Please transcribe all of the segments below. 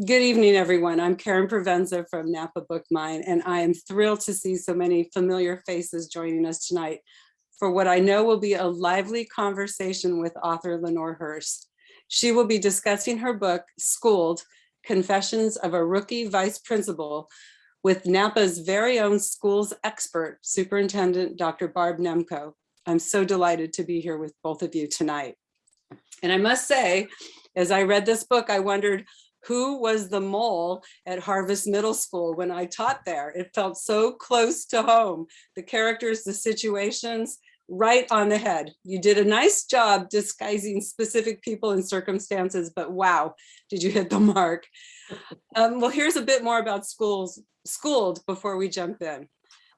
Good evening, everyone. I'm Karen Provenza from Napa Bookmine, and I am thrilled to see so many familiar faces joining us tonight for what I know will be a lively conversation with author Lenore Hirsch. She will be discussing her book, Schooled: Confessions of a Rookie Vice Principal, with Napa's very own schools expert, Superintendent Dr. Barb Nemko. I'm so delighted to be here with both of you tonight. And I must say, as I read this book, I wondered, who was the mole at Harvest Middle School when I taught there? It felt so close to home. The characters, the situations, right on the head. You did a nice job disguising specific people and circumstances, but wow, did you hit the mark. Well, here's a bit more about Schooled before we jump in.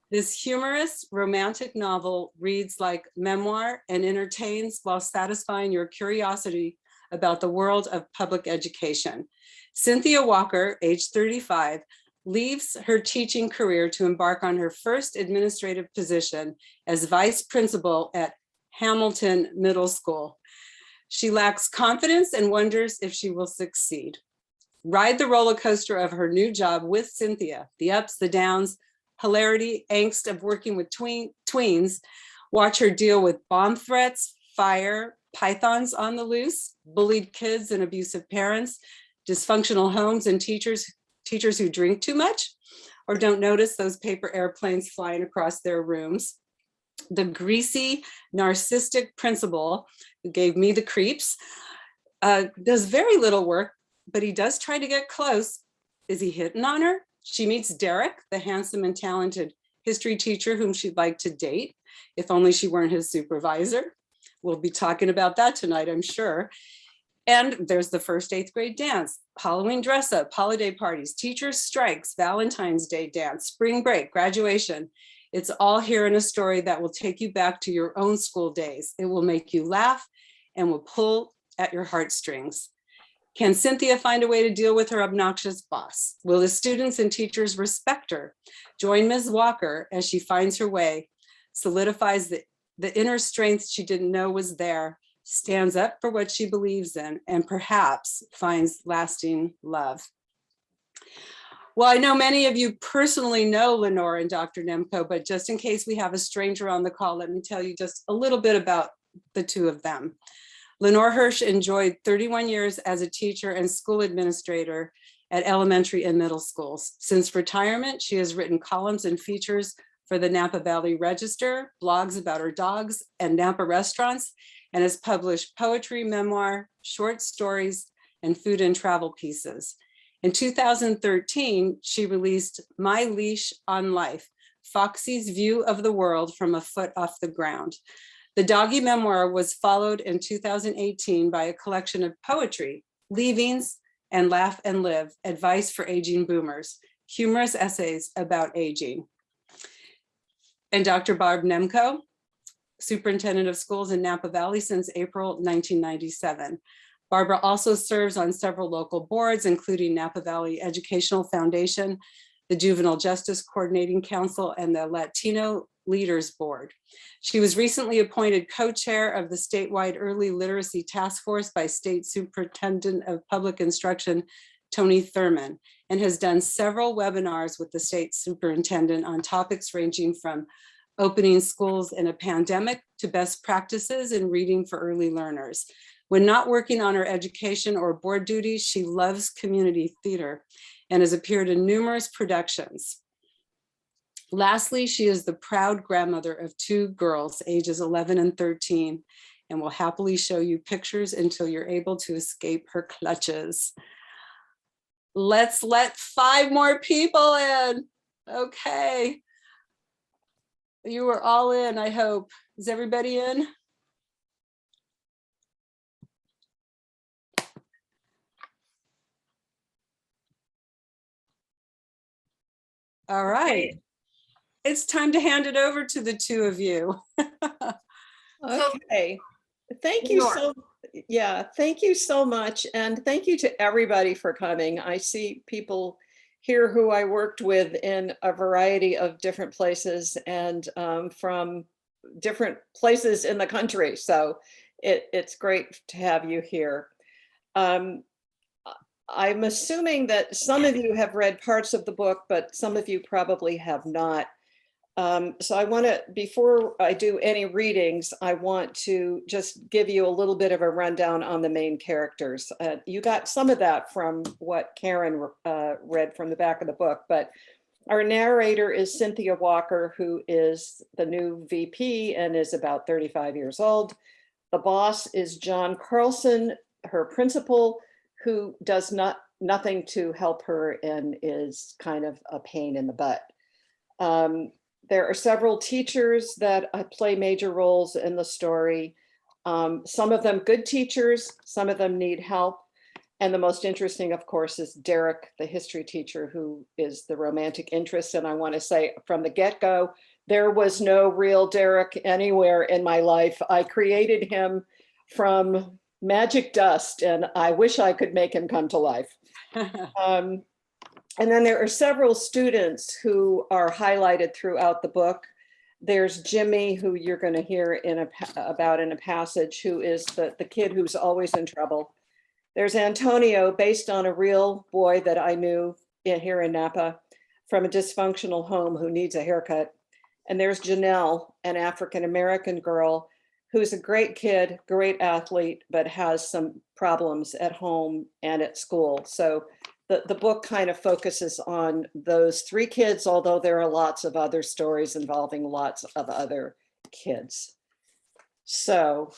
This humorous, romantic novel reads like memoir and entertains while satisfying your curiosity about the world of public education. Cynthia Walker, age 35, leaves her teaching career to embark on her first administrative position as vice principal at Hamilton Middle School. She lacks confidence and wonders if she will succeed. Ride the roller coaster of her new job with Cynthia, the ups, the downs, hilarity, angst of working with tweens. Watch her deal with bomb threats, fire, pythons on the loose, bullied kids and abusive parents, dysfunctional homes and teachers who drink too much or don't notice those paper airplanes flying across their rooms. The greasy, narcissistic principal who gave me the creeps does very little work, but he does try to get close. Is he hitting on her? She meets Derek, the handsome and talented history teacher whom she'd like to date, if only she weren't his supervisor. We'll be talking about that tonight, I'm sure. And there's the first 8th grade dance, Halloween dress up, holiday parties, teachers' strikes, Valentine's Day dance, spring break, graduation. It's all here in a story that will take you back to your own school days. It will make you laugh and will pull at your heartstrings. Can Cynthia find a way to deal with her obnoxious boss? Will the students and teachers respect her? Join Ms. Walker as she finds her way, solidifies the inner strength she didn't know was there, stands up for what she believes in, and perhaps finds lasting love. Well, I know many of you personally know Lenore and Dr. Nemko, but just in case we have a stranger on the call, let me tell you just a little bit about the two of them. Lenore Hirsch enjoyed 31 years as a teacher and school administrator at elementary and middle schools. Since retirement, she has written columns and features for the Napa Valley Register, blogs about her dogs and Napa restaurants, and has published poetry, memoir, short stories, and food and travel pieces. In 2013, she released My Leash on Life, Foxy's View of the World from a Foot Off the Ground. The doggy memoir was followed in 2018 by a collection of poetry, leavings, and Laugh and Live, Advice for Aging Boomers, humorous essays about aging. And Dr. Barb Nemko, Superintendent of Schools in Napa Valley since April 1997. Barbara also serves on several local boards, including Napa Valley Educational Foundation, the Juvenile Justice Coordinating Council, and the Latino Leaders Board. She was recently appointed co-chair of the statewide Early Literacy Task Force by State Superintendent of Public Instruction, Tony Thurman, and has done several webinars with the state superintendent on topics ranging from opening schools in a pandemic to best practices in reading for early learners. When not working on her education or board duties, she loves community theater and has appeared in numerous productions. Lastly, she is the proud grandmother of 2 girls, ages 11 and 13, and will happily show you pictures until you're able to escape her clutches. Let's let 5 more people in. Okay. You are all in, I hope. Is everybody in? All right. It's time to hand it over to the 2 of you. Okay. Thank you so much. And thank you to everybody for coming. I see people here who I worked with in a variety of different places and from different places in the country. So it's great to have you here. I'm assuming that some of you have read parts of the book, but some of you probably have not. So I want to, before I do any readings, I want to just give you a little bit of a rundown on the main characters. You got some of that from what Karen read from the back of the book, but our narrator is Cynthia Walker, who is the new VP and is about 35 years old. The boss is John Carlson, her principal, who does nothing to help her and is kind of a pain in the butt. There are several teachers that play major roles in the story. Some of them good teachers, some of them need help. And the most interesting, of course, is Derek, the history teacher, who is the romantic interest. And I want to say from the get-go, there was no real Derek anywhere in my life. I created him from magic dust, and I wish I could make him come to life. And then there are several students who are highlighted throughout the book. There's Jimmy, who you're going to hear about in a passage, who is the kid who's always in trouble. There's Antonio, based on a real boy that I knew here in Napa from a dysfunctional home who needs a haircut. And there's Janelle, an African-American girl who's a great kid, great athlete, but has some problems at home and at school. So the book kind of focuses on those three kids, although there are lots of other stories involving lots of other kids. So,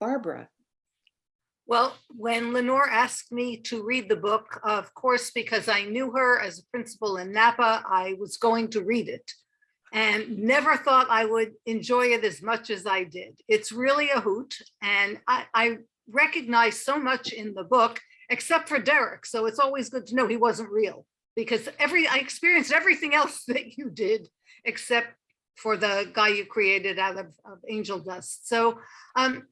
Barbara. Well, when Lenore asked me to read the book, of course, because I knew her as a principal in Napa, I was going to read it and never thought I would enjoy it as much as I did. It's really a hoot. And I recognize so much in the book, except for Derek. So it's always good to know he wasn't real, because I experienced everything else that you did, except for the guy you created out of angel dust. So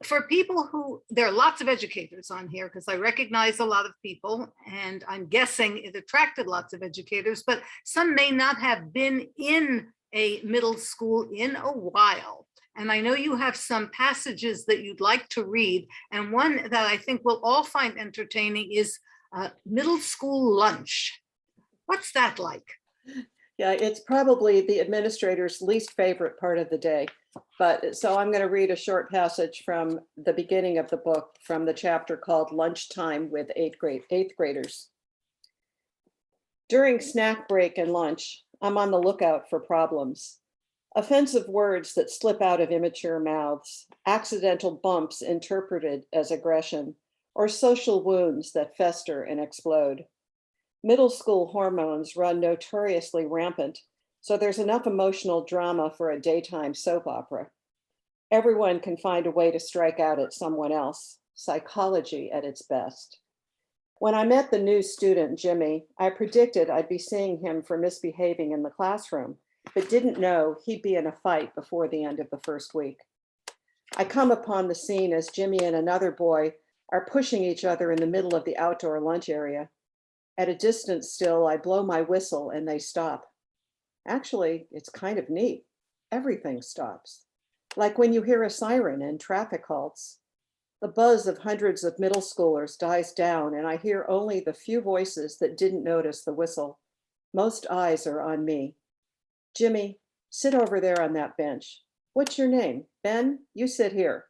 for people who, there are lots of educators on here, because I recognize a lot of people, and I'm guessing it attracted lots of educators, but some may not have been in a middle school in a while. And I know you have some passages that you'd like to read. And one that I think we'll all find entertaining is middle school lunch. What's that like? Yeah, it's probably the administrator's least favorite part of the day. But so I'm going to read a short passage from the beginning of the book from the chapter called Lunchtime with eighth graders. During snack break and lunch, I'm on the lookout for problems. Offensive words that slip out of immature mouths, accidental bumps interpreted as aggression, or social wounds that fester and explode. Middle school hormones run notoriously rampant, so there's enough emotional drama for a daytime soap opera. Everyone can find a way to strike out at someone else, psychology at its best. When I met the new student, Jimmy, I predicted I'd be seeing him for misbehaving in the classroom, but didn't know he'd be in a fight before the end of the first week. I come upon the scene as Jimmy and another boy are pushing each other in the middle of the outdoor lunch area. At a distance still, I blow my whistle and they stop. Actually, it's kind of neat. Everything stops. Like when you hear a siren and traffic halts. The buzz of hundreds of middle schoolers dies down and I hear only the few voices that didn't notice the whistle. Most eyes are on me. Jimmy, sit over there on that bench. What's your name? Ben, you sit here.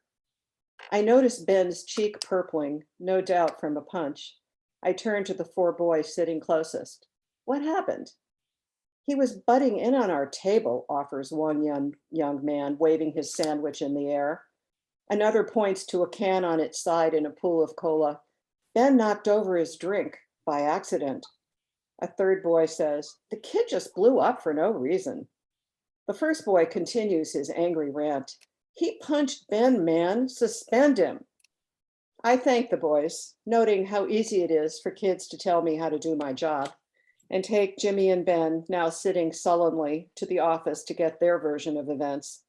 I notice Ben's cheek purpling, no doubt from a punch. I turn to the four boys sitting closest. What happened? He was butting in on our table, offers one young man, waving his sandwich in the air. Another points to a can on its side in a pool of cola. Ben knocked over his drink by accident. A third boy says, the kid just blew up for no reason. The first boy continues his angry rant. He punched Ben, man, suspend him. I thank the boys, noting how easy it is for kids to tell me how to do my job, and take Jimmy and Ben, now sitting sullenly, to the office to get their version of events.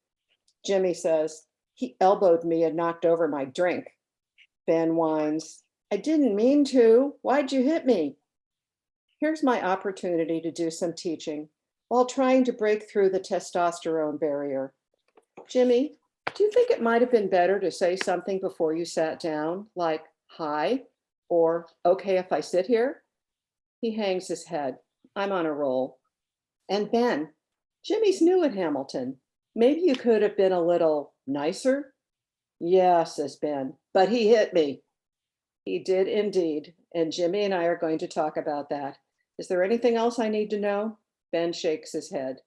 Jimmy says, he elbowed me and knocked over my drink. Ben whines, I didn't mean to. Why'd you hit me? Here's my opportunity to do some teaching while trying to break through the testosterone barrier. Jimmy, do you think it might have been better to say something before you sat down, like, hi? Or, okay, if I sit here? He hangs his head. I'm on a roll. And Ben, Jimmy's new at Hamilton. Maybe you could have been a little nicer? Yeah, says Ben, but he hit me. He did indeed, and Jimmy and I are going to talk about that. Is there anything else I need to know? Ben shakes his head.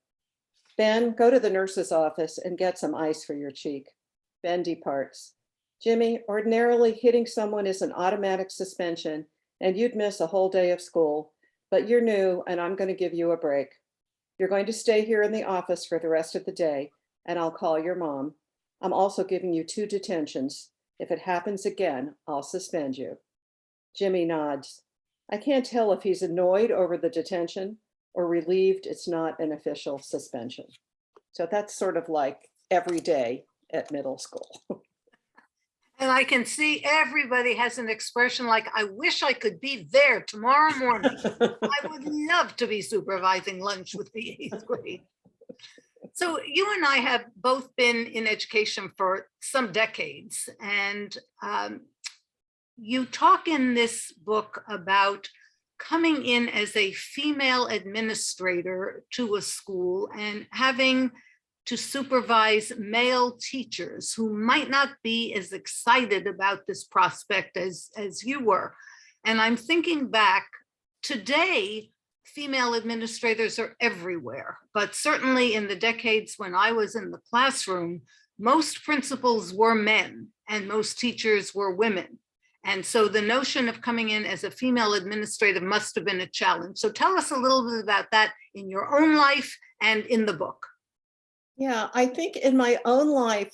Ben, go to the nurse's office and get some ice for your cheek. Ben departs. Jimmy, ordinarily hitting someone is an automatic suspension and you'd miss a whole day of school, but you're new and I'm going to give you a break. You're going to stay here in the office for the rest of the day and I'll call your mom. I'm also giving you 2 detentions. If it happens again, I'll suspend you. Jimmy nods. I can't tell if he's annoyed over the detention or relieved it's not an official suspension. So that's sort of like every day at middle school. And I can see everybody has an expression like, I wish I could be there tomorrow morning. I would love to be supervising lunch with the 8th grade. So you and I have both been in education for some decades, and you talk in this book about coming in as a female administrator to a school and having to supervise male teachers who might not be as excited about this prospect as you were. And I'm thinking back, today, female administrators are everywhere, but certainly in the decades when I was in the classroom, most principals were men and most teachers were women. And so the notion of coming in as a female administrator must have been a challenge. So tell us a little bit about that in your own life and in the book. Yeah, I think in my own life,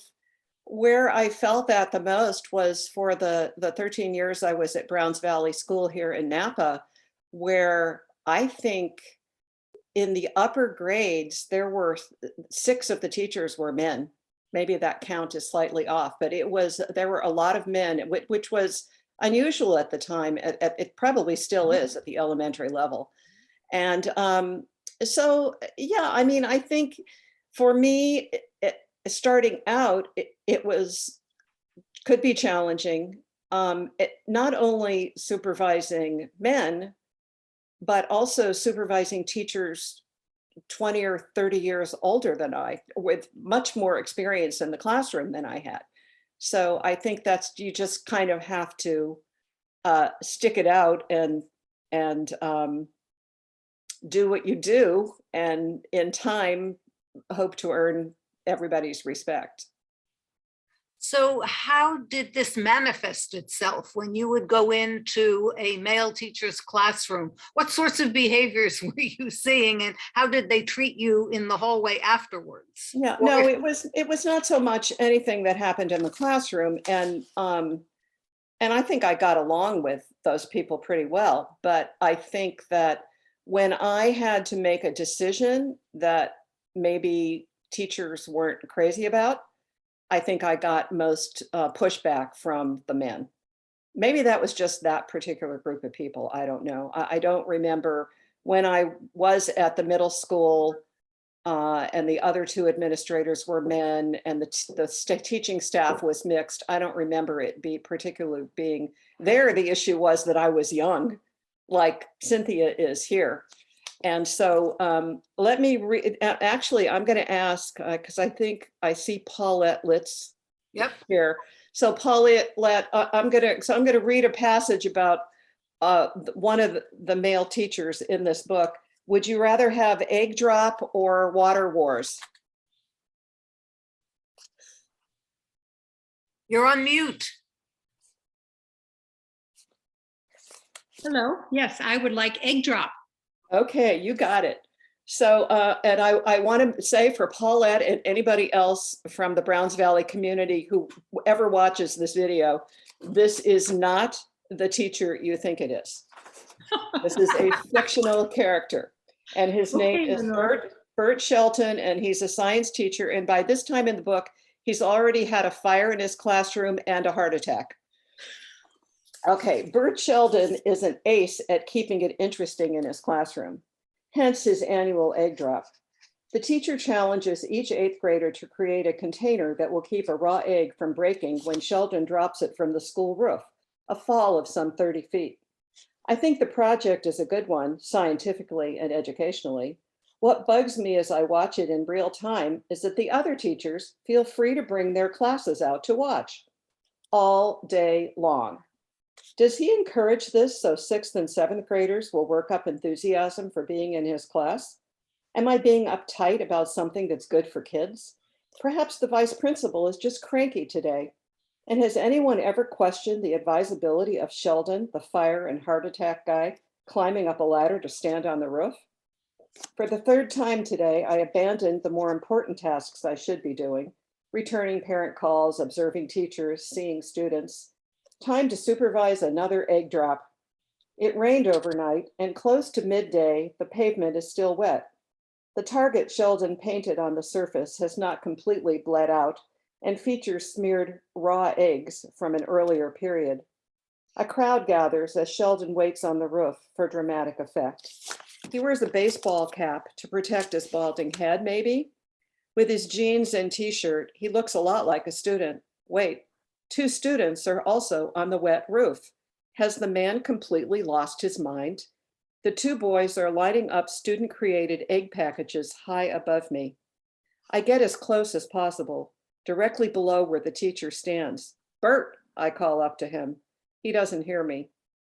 where I felt that the most was for the 13 years I was at Browns Valley School here in Napa, where I think in the upper grades, there were 6 of the teachers were men. Maybe that count is slightly off, but there were a lot of men, which was unusual at the time. It probably still is at the elementary level. And so, yeah, I mean, I think for me, starting out, it could be challenging. Not only supervising men, but also supervising teachers 20 or 30 years older than I, with much more experience in the classroom than I had. So I think you just kind of have to stick it out and do what you do, and in time, hope to earn everybody's respect. So how did this manifest itself when you would go into a male teacher's classroom? What sorts of behaviors were you seeing and how did they treat you in the hallway afterwards? Yeah, no, it was not so much anything that happened in the classroom. And I think I got along with those people pretty well. But I think that when I had to make a decision that maybe teachers weren't crazy about, I think I got most pushback from the men. Maybe that was just that particular group of people. I don't know. I don't remember when I was at the middle school and the other 2 administrators were men and the teaching staff was mixed. I don't remember it particularly being there. The issue was that I was young, like Cynthia is here. And so let me read. Actually, I'm going to ask, because I think I see Paulette Litz here. So Paulette, I'm going to read a passage about one of the male teachers in this book. Would you rather have egg drop or water wars? You're on mute. Hello. Yes, I would like egg drop. Okay, you got it. So, and I want to say for Paulette and anybody else from the Browns Valley community who ever watches this video, this is not the teacher you think it is. This is a fictional character. And his name is Bert Shelton, and he's a science teacher. And by this time in the book, he's already had a fire in his classroom and a heart attack. Okay, Bert Sheldon is an ace at keeping it interesting in his classroom, hence his annual egg drop. The teacher challenges each 8th grader to create a container that will keep a raw egg from breaking when Sheldon drops it from the school roof, a fall of some 30 feet. I think the project is a good one, scientifically and educationally. What bugs me as I watch it in real time is that the other teachers feel free to bring their classes out to watch all day long. Does he encourage this so 6th and 7th graders will work up enthusiasm for being in his class? Am I being uptight about something that's good for kids? Perhaps the vice principal is just cranky today. And has anyone ever questioned the advisability of Sheldon, the fire and heart attack guy, climbing up a ladder to stand on the roof? For the 3rd time today, I abandoned the more important tasks I should be doing, returning parent calls, observing teachers, seeing students. Time to supervise another egg drop. It rained overnight, and close to midday, the pavement is still wet. The target Sheldon painted on the surface has not completely bled out and features smeared raw eggs from an earlier period. A crowd gathers as Sheldon waits on the roof for dramatic effect. He wears a baseball cap to protect his balding head, maybe? With his jeans and t-shirt, he looks a lot like a student. Wait, 2 students are also on the wet roof. Has the man completely lost his mind? The 2 boys are lighting up student-created egg packages high above me. I get as close as possible, directly below where the teacher stands. "Bert," I call up to him. He doesn't hear me.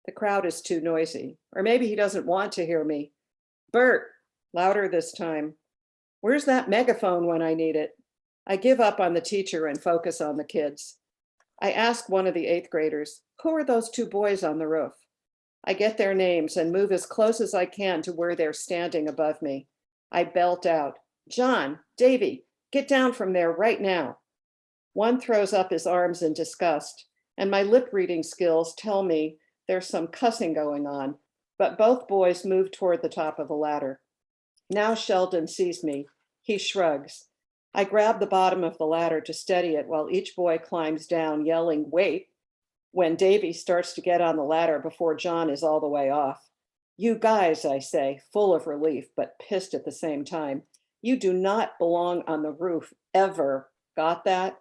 The crowd is too noisy, or maybe he doesn't want to hear me. "Bert," louder this time. "Where's that megaphone when I need it?" I give up on the teacher and focus on the kids. I ask one of the 8th graders, "Who are those 2 boys on the roof?" I get their names and move as close as I can to where they're standing above me. I belt out, "John, Davy, get down from there right now." One throws up his arms in disgust, and my lip reading skills tell me there's some cussing going on, but both boys move toward the top of the ladder. Now Sheldon sees me. He shrugs. I grab the bottom of the ladder to steady it while each boy climbs down, yelling, "Wait," when Davy starts to get on the ladder before John is all the way off. "You guys," I say, full of relief, but pissed at the same time. "You do not belong on the roof, ever. Got that?"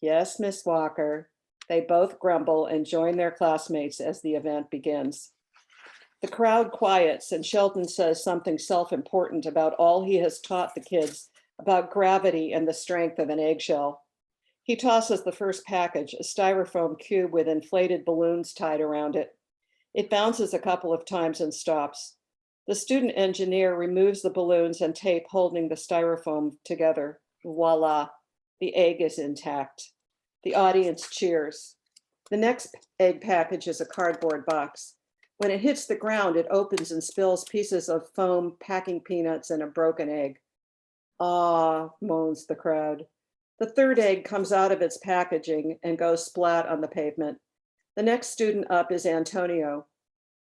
"Yes, Miss Walker." They both grumble and join their classmates as the event begins. The crowd quiets and Sheldon says something self-important about all he has taught the kids about gravity and the strength of an eggshell. He tosses the first package, a styrofoam cube with inflated balloons tied around it. It bounces a couple of times and stops. The student engineer removes the balloons and tape holding the styrofoam together. Voila, the egg is intact. The audience cheers. The next egg package is a cardboard box. When it hits the ground, it opens and spills pieces of foam, packing peanuts, and a broken egg. "Ah," moans the crowd. The 3rd egg comes out of its packaging and goes splat on the pavement. The next student up is Antonio.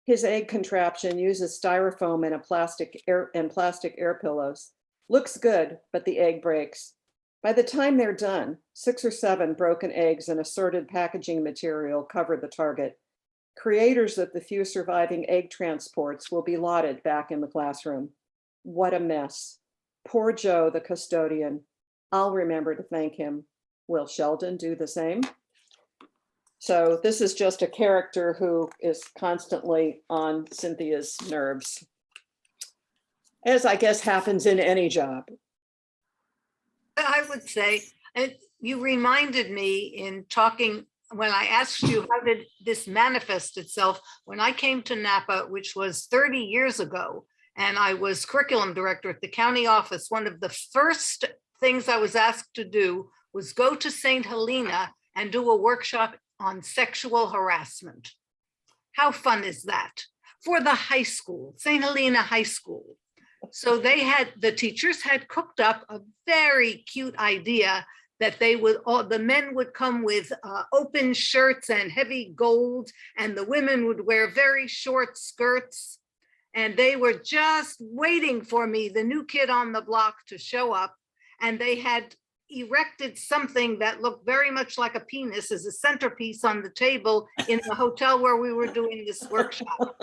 His egg contraption uses styrofoam and plastic air pillows. Looks good, but the egg breaks. By the time they're done, 6 or 7 broken eggs and assorted packaging material cover the target. Creators of the few surviving egg transports will be lauded back in the classroom. What a mess. Poor Joe, the custodian. I'll remember to thank him. Will Sheldon do the same? So this is just a character who is constantly on Cynthia's nerves, as I guess happens in any job. I would say, and you reminded me in talking, when I asked you, how did this manifest itself? When I came to Napa, which was 30 years ago, and I was curriculum director at the county office, one of the first things I was asked to do was go to St. Helena and do a workshop on sexual harassment. How fun is that? For the high school, St. Helena High School. So the teachers had cooked up a very cute idea that the men would come with open shirts and heavy gold, and the women would wear very short skirts. And they were just waiting for me, the new kid on the block, to show up. And they had erected something that looked very much like a penis as a centerpiece on the table in the hotel where we were doing this workshop.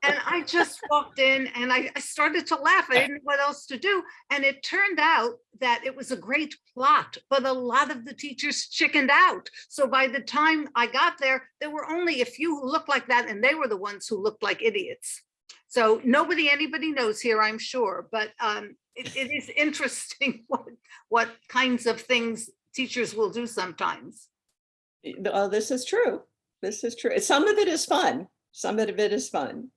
And I I just walked in and I started to laugh. I didn't know what else to do. And it turned out that it was a great plot, but a lot of the teachers chickened out. So by the time I got there, there were only a few who looked like that, and they were the ones who looked like idiots. So anybody knows here, I'm sure, but it is interesting what kinds of things teachers will do sometimes. This is true. This is true. Some of it is fun. Some of it is fun.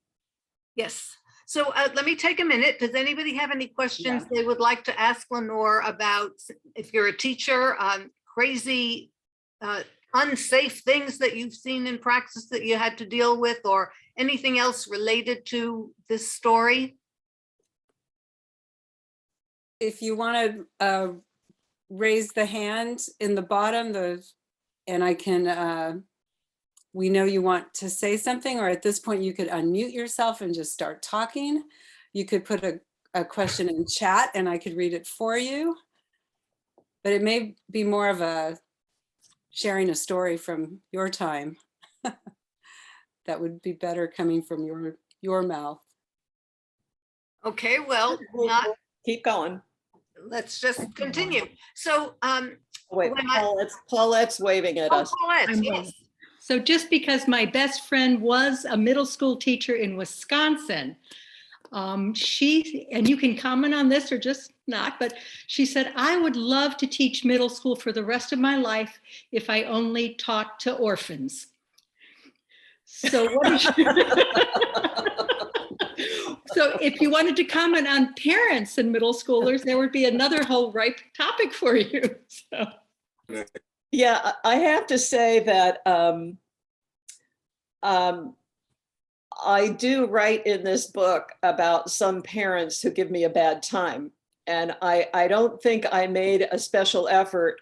Yes. So let me take a minute. Does anybody have any questions they would like to ask Lenore about, if you're a teacher, crazy, unsafe things that you've seen in practice that you had to deal with, or anything else related to this story? If you want to raise the hand in the bottom, and I can, we know you want to say something, or at this point you could unmute yourself and just start talking. You could put a question in chat and I could read it for you. But it may be more of a sharing a story from your time. That would be better coming from your mouth. Okay, well, Keep going. let's just continue. So Wait, Paulette's waving at us. Paulette, yes. So just because my best friend was a middle school teacher in Wisconsin, and you can comment on this or just not, but she said, I would love to teach middle school for the rest of my life if I only taught to orphans. So so if you wanted to comment on parents and middle schoolers, there would be another whole ripe topic for you. So. Yeah, I have to say that I do write in this book about some parents who give me a bad time. And I don't think I made a special effort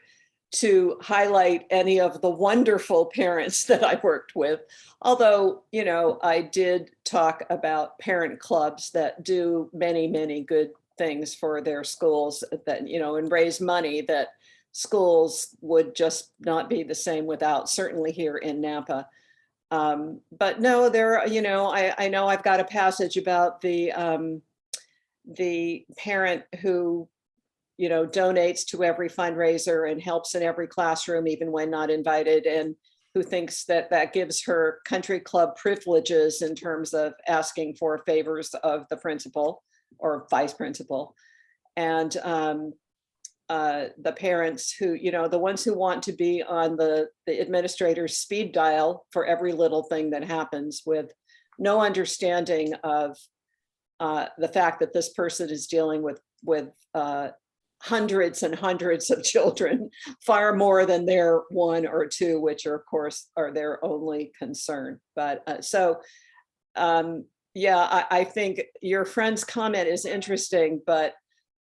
to highlight any of the wonderful parents that I worked with. Although, you know, I did talk about parent clubs that do many, many good things for their schools that, you know, and raise money that schools would just not be the same without, certainly here in Napa. But no, there, you know, I know I've got a passage about the parent who, you know, donates to every fundraiser and helps in every classroom, even when not invited, and who thinks that that gives her country club privileges in terms of asking for favors of the principal or vice principal. And the parents who, you know, the ones who want to be on the administrator's speed dial for every little thing that happens, with no understanding of the fact that this person is dealing with hundreds and hundreds of children, far more than their one or two, which are, of course, are their only concern. But yeah, I think your friend's comment is interesting, but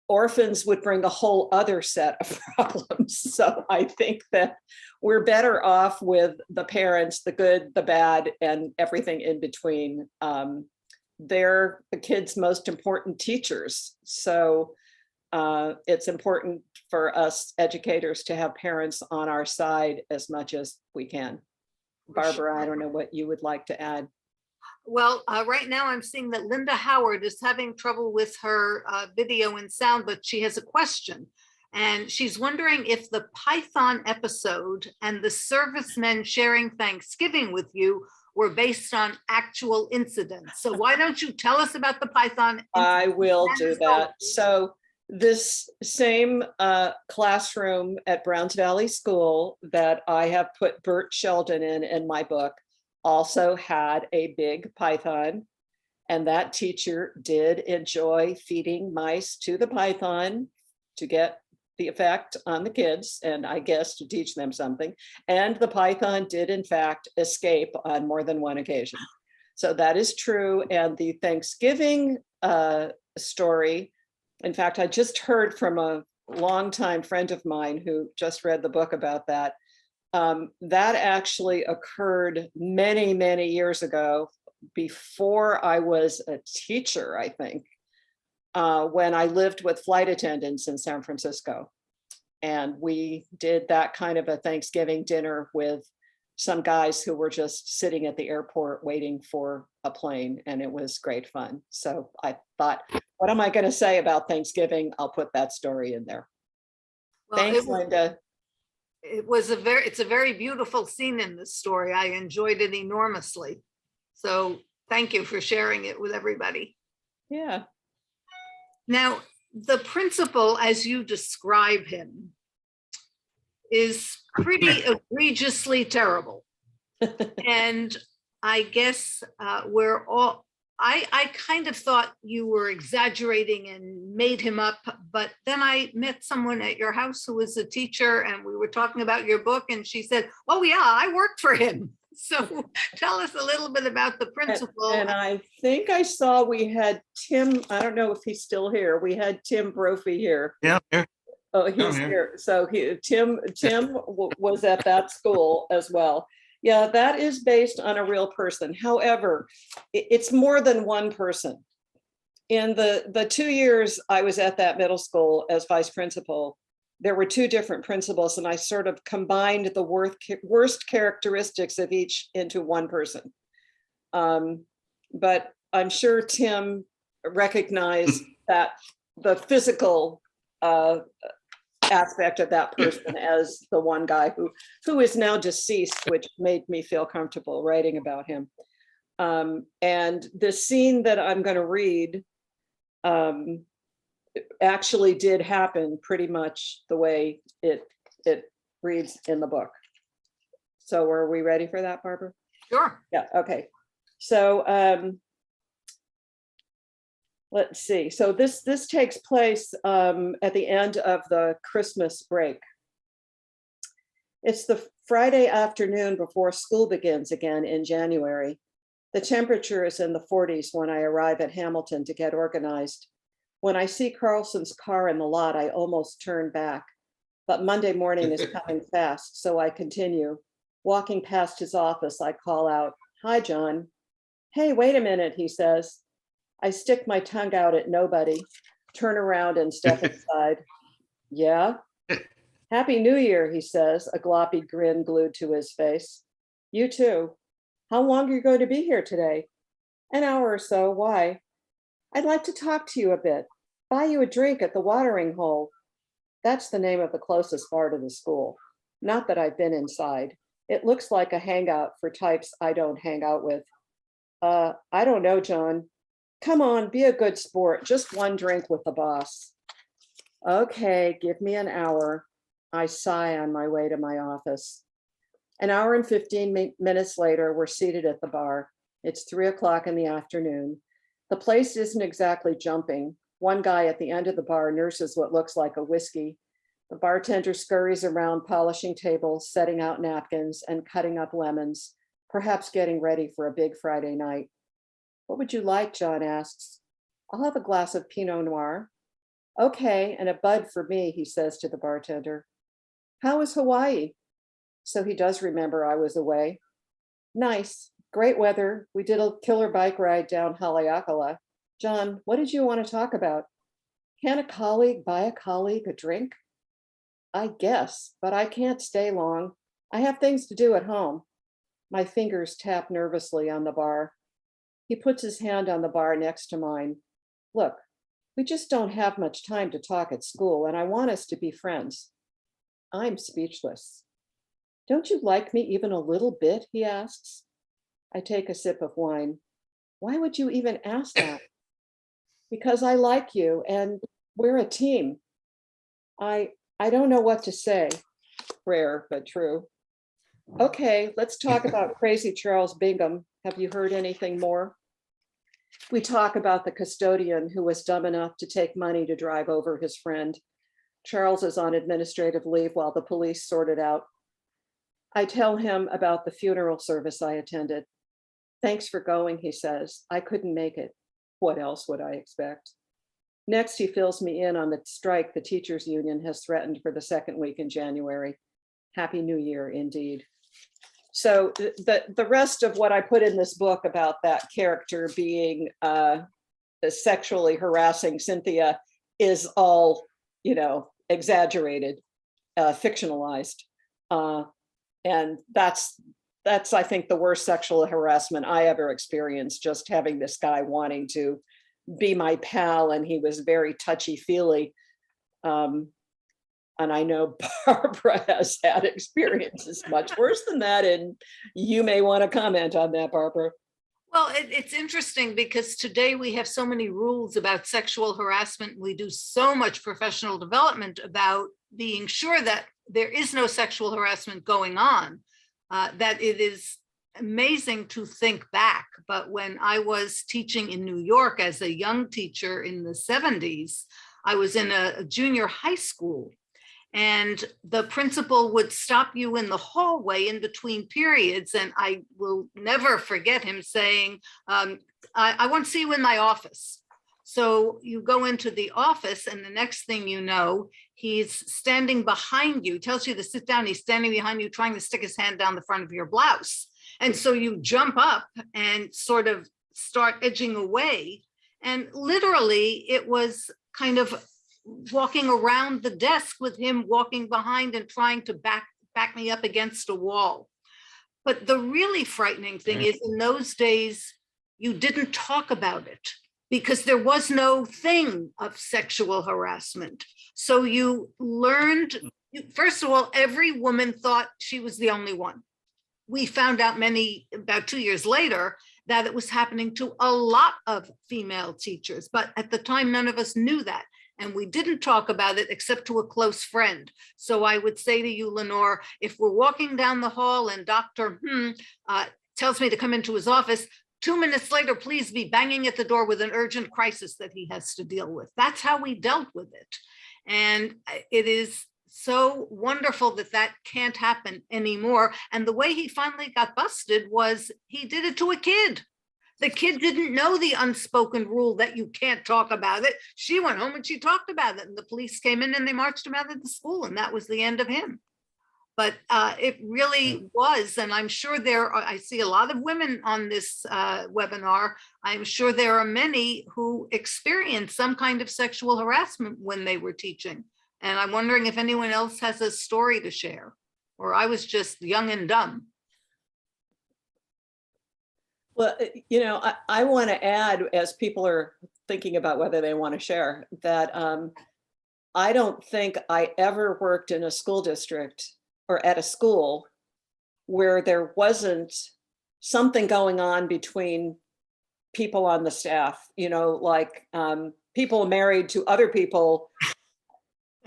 orphans would bring a whole other set of problems. So I think that we're better off with the parents, the good, the bad, and everything in between. They're the kids' most important teachers. So it's important for us educators to have parents on our side as much as we can. Barbara, I don't know what you would like to add. Well, right now I'm seeing that Linda Howard is having trouble with her video and sound, but she has a question. And she's wondering if the Python episode and the servicemen sharing Thanksgiving with you were based on actual incidents. So why don't you tell us about the Python incident? I will do that. So this same classroom at Browns Valley School that I have put Bert Sheldon in my book also had a big python, and that teacher did enjoy feeding mice to the python to get the effect on the kids, and I guess to teach them something. And the python did in fact escape on more than one occasion. So that is true. And the Thanksgiving story, in fact, I just heard from a longtime friend of mine who just read the book about that. That actually occurred many, many years ago, before I was a teacher, I think, when I lived with flight attendants in San Francisco. And we did that kind of a Thanksgiving dinner with some guys who were just sitting at the airport waiting for a plane, and it was great fun. So I thought, what am I going to say about Thanksgiving? I'll put that story in there. Well, Thanks, Linda. it's a very beautiful scene in this story. I enjoyed it enormously. So thank you for sharing it with everybody. Yeah. Now, the principal, as you describe him, is pretty egregiously terrible. And I guess I kind of thought you were exaggerating and made him up, but then I met someone at your house who was a teacher, and we were talking about your book, and she said, oh yeah, I worked for him. So tell us a little bit about the principal. And I think I saw we had Tim, I don't know if he's still here. We had Tim Brophy here. Yeah, here. Oh, he's here. So Tim was at that school as well. Yeah, that is based on a real person. However, it's more than one person. In the 2 years I was at that middle school as vice principal, there were two different principals, and I sort of combined the worst characteristics of each into one person. But I'm sure Tim recognized that the physical aspect of that person as the one guy who is now deceased, which made me feel comfortable writing about him. And the scene that I'm going to read actually did happen pretty much the way it reads in the book. So are we ready for that, Barbara? Sure. Yeah, okay. So let's see. So this takes place at the end of the Christmas break. It's the Friday afternoon before school begins again in January. The temperature is in the 40s when I arrive at Hamilton to get organized. When I see Carlson's car in the lot, I almost turn back, but Monday morning is coming fast, so I continue. Walking past his office, I call out, "Hi, John." "Hey, wait a minute," he says. I stick my tongue out at nobody, turn around and step inside. "Yeah?" "Happy New Year," he says, a gloppy grin glued to his face. "You too. How long are you going to be here today?" "An hour or so. Why?" "I'd like to talk to you a bit. Buy you a drink at the watering hole." That's the name of the closest bar to the school. Not that I've been inside. It looks like a hangout for types I don't hang out with. I don't know, John. Come on, be a good sport. Just one drink with the boss." "Okay, give me an hour." I sigh on my way to my office. An hour and 15 minutes later, we're seated at the bar. It's 3 o'clock in the afternoon. The place isn't exactly jumping. One guy at the end of the bar nurses what looks like a whiskey. The bartender scurries around polishing tables, setting out napkins, and cutting up lemons, perhaps getting ready for a big Friday night. "What would you like?" John asks. "I'll have a glass of Pinot Noir." "Okay, and a bud for me," he says to the bartender. "How was Hawaii?" So he does remember I was away. "Nice, great weather. We did a killer bike ride down Haleakala. John, what did you want to talk about?" "Can a colleague buy a colleague a drink?" "I guess, but I can't stay long. I have things to do at home." My fingers tap nervously on the bar. He puts his hand on the bar next to mine. "Look, we just don't have much time to talk at school, and I want us to be friends." I'm speechless. "Don't you like me even a little bit?" he asks. I take a sip of wine. "Why would you even ask that?" "Because I like you, and we're a team." I don't know what to say. Rare, but true. "Okay, let's talk about crazy Charles Bingham. Have you heard anything more?" We talk about the custodian who was dumb enough to take money to drive over his friend. Charles is on administrative leave while the police sort it out. I tell him about the funeral service I attended. "Thanks for going," he says. "I couldn't make it." What else would I expect? Next, he fills me in on the strike the teachers union has threatened for the second week in January. Happy New Year, indeed. So the rest of what I put in this book about that character being sexually harassing Cynthia is all, exaggerated, fictionalized. And that's that's, I think, the worst sexual harassment I ever experienced, just having this guy wanting to be my pal, and he was very touchy-feely. And I know Barbara has had experiences much worse than that, and you may want to comment on that, Barbara. Well, it's interesting because today we have so many rules about sexual harassment. We do so much professional development about being sure that there is no sexual harassment going on, that it is amazing to think back. But when I was teaching in New York as a young teacher in the 70s, I was in a junior high school, and the principal would stop you in the hallway in between periods. And I will never forget him saying, I want to see you in my office. So you go into the office, and the next thing you know, he's standing behind you, tells you to sit down. He's standing behind you, trying to stick his hand down the front of your blouse. And so you jump up and sort of start edging away. And literally it was kind of walking around the desk with him walking behind and trying to back me up against a wall. But the really frightening thing is, in those days, you didn't talk about it because there was no thing of sexual harassment. So you learned, first of all, every woman thought she was the only one. We found out about 2 years later, that it was happening to a lot of female teachers. But at the time, none of us knew that. And we didn't talk about it except to a close friend. So I would say to you, Lenore, if we're walking down the hall and Dr. Tells me to come into his office, 2 minutes later, please be banging at the door with an urgent crisis that he has to deal with. That's how we dealt with it. And it is so wonderful that that can't happen anymore. And the way he finally got busted was he did it to a kid. The kid didn't know the unspoken rule that you can't talk about it. She went home and she talked about it, and the police came in and they marched him out of the school, and that was the end of him. But it really was, and I'm sure I see a lot of women on this webinar. I'm sure there are many who experienced some kind of sexual harassment when they were teaching. And I'm wondering if anyone else has a story to share, or I was just young and dumb. Well, I want to add, as people are thinking about whether they want to share, that I don't think I ever worked in a school district or at a school where there wasn't something going on between people on the staff, like people married to other people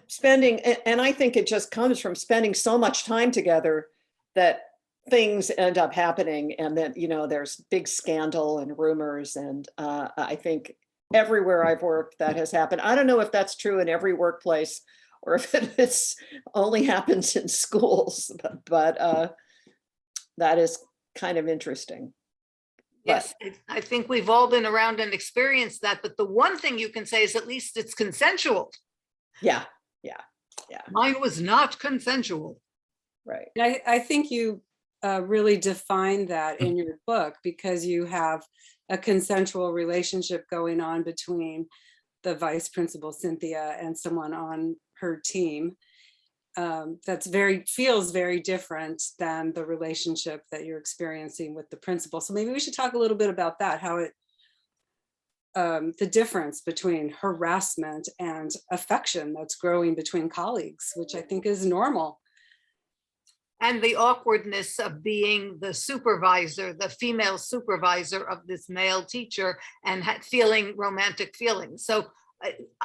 spending, and I think it just comes from spending so much time together that things end up happening, and then there's big scandal and rumors, and I think everywhere I've worked that has happened. I don't know if that's true in every workplace or if it's only happens in schools, but that is kind of interesting. Yes, I think we've all been around and experienced that, but the one thing you can say is at least it's consensual. Yeah. Mine was not consensual. Right. I think you really define that in your book, because you have a consensual relationship going on between the vice principal, Cynthia, and someone on her team. That's feels very different than the relationship that you're experiencing with the principal. So maybe we should talk a little bit about that, how the difference between harassment and affection that's growing between colleagues, which I think is normal. And the awkwardness of being the supervisor, the female supervisor of this male teacher, and feeling romantic feelings. So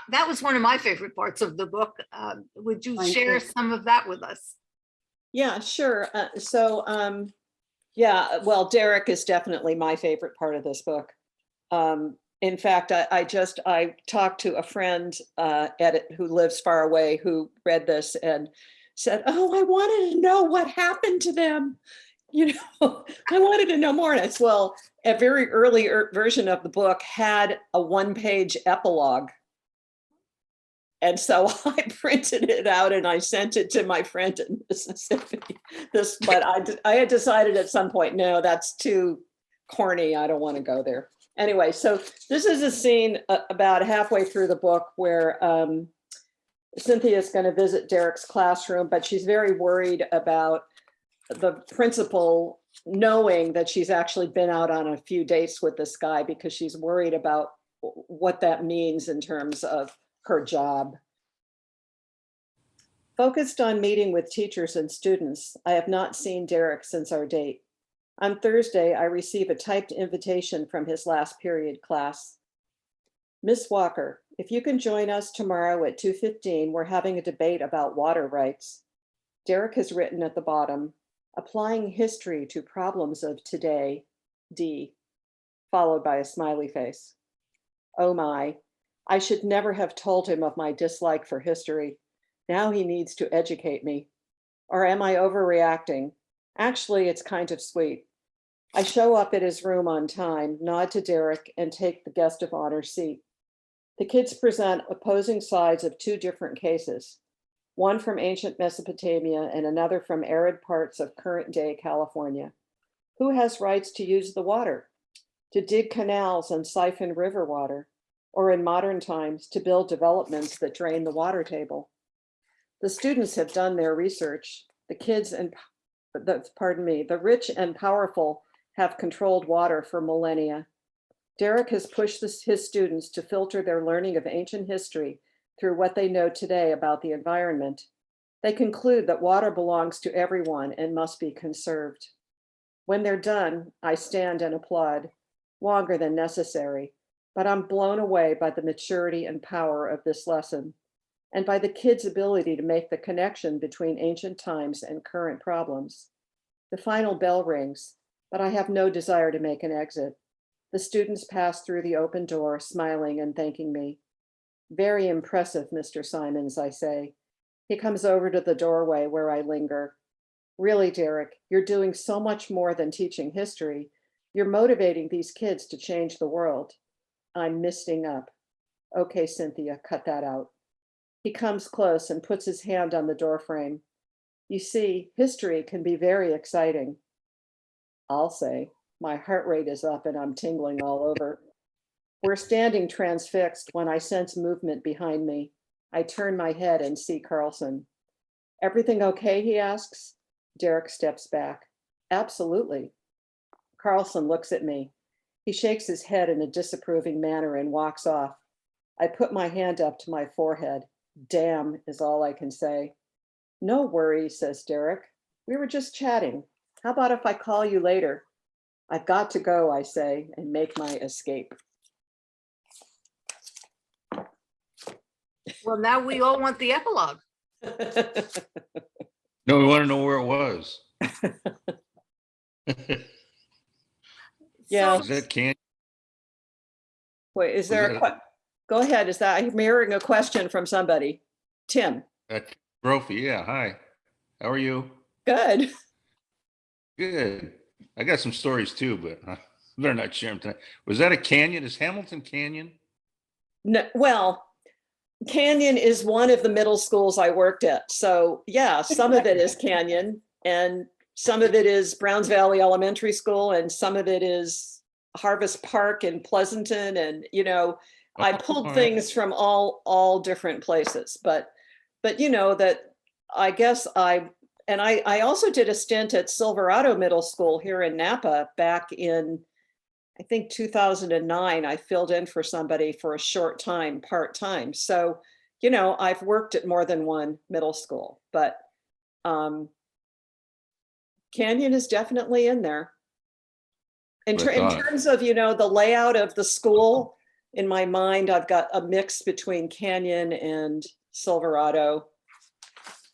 that was one of my favorite parts of the book. Would you share some of that with us? Yeah, sure. Well, Derek is definitely my favorite part of this book. In fact, I talked to a friend who lives far away who read this and said, "Oh, I wanted to know what happened to them. I wanted to know more." And it's, well, a very early version of the book had a one-page epilogue. And so I printed it out and I sent it to my friend in Mississippi. But I had decided at some point, no, that's too corny. I don't want to go there. Anyway, so this is a scene about halfway through the book where Cynthia is going to visit Derek's classroom, but she's very worried about the principal knowing that she's actually been out on a few dates with this guy because she's worried about what that means in terms of her job. Focused on meeting with teachers and students, I have not seen Derek since our date. On Thursday, I receive a typed invitation from his last period class. Miss Walker, if you can join us tomorrow at 2:15, we're having a debate about water rights. Derek has written at the bottom, applying history to problems of today, D, followed by a smiley face. Oh my, I should never have told him of my dislike for history. Now he needs to educate me. Or am I overreacting? Actually, it's kind of sweet. I show up at his room on time, nod to Derek, and take the guest of honor seat. The kids present opposing sides of two different cases, one from ancient Mesopotamia and another from arid parts of current-day California. Who has rights to use the water? To dig canals and siphon river water, or in modern times, to build developments that drain the water table? The students have done their research. The rich and powerful have controlled water for millennia. Derek has pushed his students to filter their learning of ancient history through what they know today about the environment. They conclude that water belongs to everyone and must be conserved. When they're done, I stand and applaud, longer than necessary, but I'm blown away by the maturity and power of this lesson, and by the kids' ability to make the connection between ancient times and current problems. The final bell rings, but I have no desire to make an exit. The students pass through the open door, smiling and thanking me. Very impressive, Mr. Simons, I say. He comes over to the doorway where I linger. Really, Derek, you're doing so much more than teaching history. You're motivating these kids to change the world. I'm misting up. Okay, Cynthia, cut that out. He comes close and puts his hand on the doorframe. You see, history can be very exciting. I'll say, my heart rate is up and I'm tingling all over. We're standing transfixed when I sense movement behind me. I turn my head and see Carlson. Everything okay, he asks. Derek steps back. Absolutely. Carlson looks at me. He shakes his head in a disapproving manner and walks off. I put my hand up to my forehead. Damn is all I can say. No worries, says Derek. We were just chatting. How about if I call you later? I've got to go, I say, and make my escape. Well, now we all want the epilogue. No, we want to know where it was. Yeah. Is that Canyon? Wait, is there go ahead. Is that, I'm hearing a question from somebody? Tim. Brophy, yeah, hi. How are you? Good. Good. I got some stories too, but better not share them tonight. Was that a canyon? Is Hamilton Canyon? No, well, Canyon is one of the middle schools I worked at. So yeah, some of it is Canyon and some of it is Browns Valley Elementary School and some of it is Harvest Park in Pleasanton. And, you know, I pulled things from all different places, but you know, that I guess I also did a stint at Silverado Middle School here in Napa back in, I think 2009. I filled in for somebody for a short time, part-time. So, you know, I've worked at more than one middle school, but Canyon is definitely in there. In terms of, you know, the layout of the school, in my mind, I've got a mix between Canyon and Silverado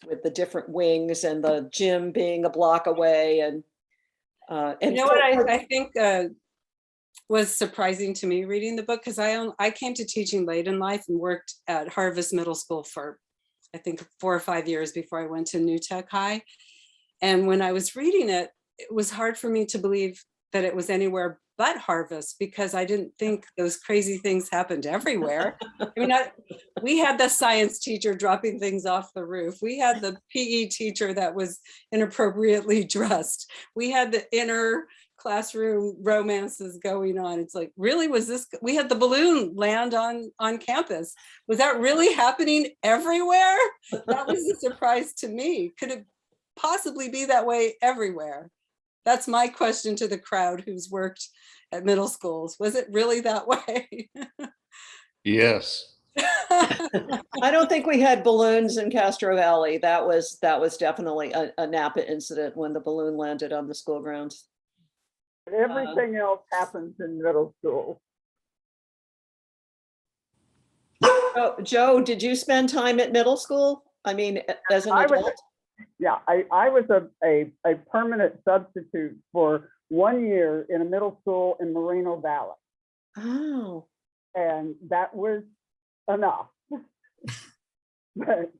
with the different wings and the gym being a block away. And you know what I think was surprising to me reading the book, because I came to teaching late in life and worked at Harvest Middle School for, I think, 4 or 5 years before I went to New Tech High. And when I was reading it, it was hard for me to believe that it was anywhere but Harvest, because I didn't think those crazy things happened everywhere. I mean, we had the science teacher dropping things off the roof. We had the PE teacher that was inappropriately dressed. We had the inner classroom romances going on. It's like, really, was this? We had the balloon land on campus. Was that really happening everywhere? That was a surprise to me. Could it possibly be that way everywhere? That's my question to the crowd who's worked at middle schools. Was it really that way? Yes. I don't think we had balloons in Castro Valley. That was definitely a Napa incident when the balloon landed on the school grounds. Everything else happens in middle school. Oh, Joe, did you spend time at middle school? I mean, as an adult? Yeah, I was a permanent substitute for 1 year in a middle school in Moreno Valley. Oh, And that was enough. But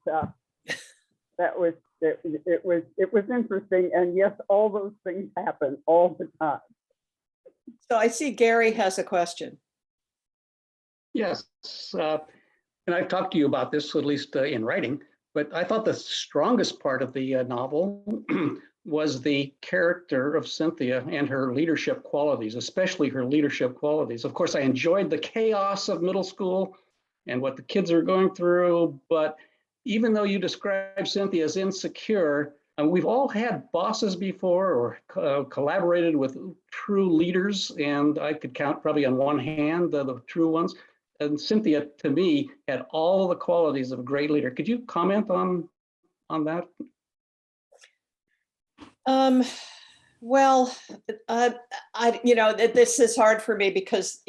that was it was interesting, and yes, all those things happen all the time. so I see Gary has a question. Yes, and I've talked to you about this, at least in writing, but I thought the strongest part of the novel was the character of Cynthia and her leadership qualities, especially her leadership qualities. Of course, I enjoyed the chaos of middle school and what the kids are going through, but even though you describe Cynthia as insecure, we've all had bosses before or collaborated with true leaders, and I could count probably on one hand the true ones. And Cynthia, to me, had all the qualities of a great leader. Could you comment on that? Well, this is hard for me because,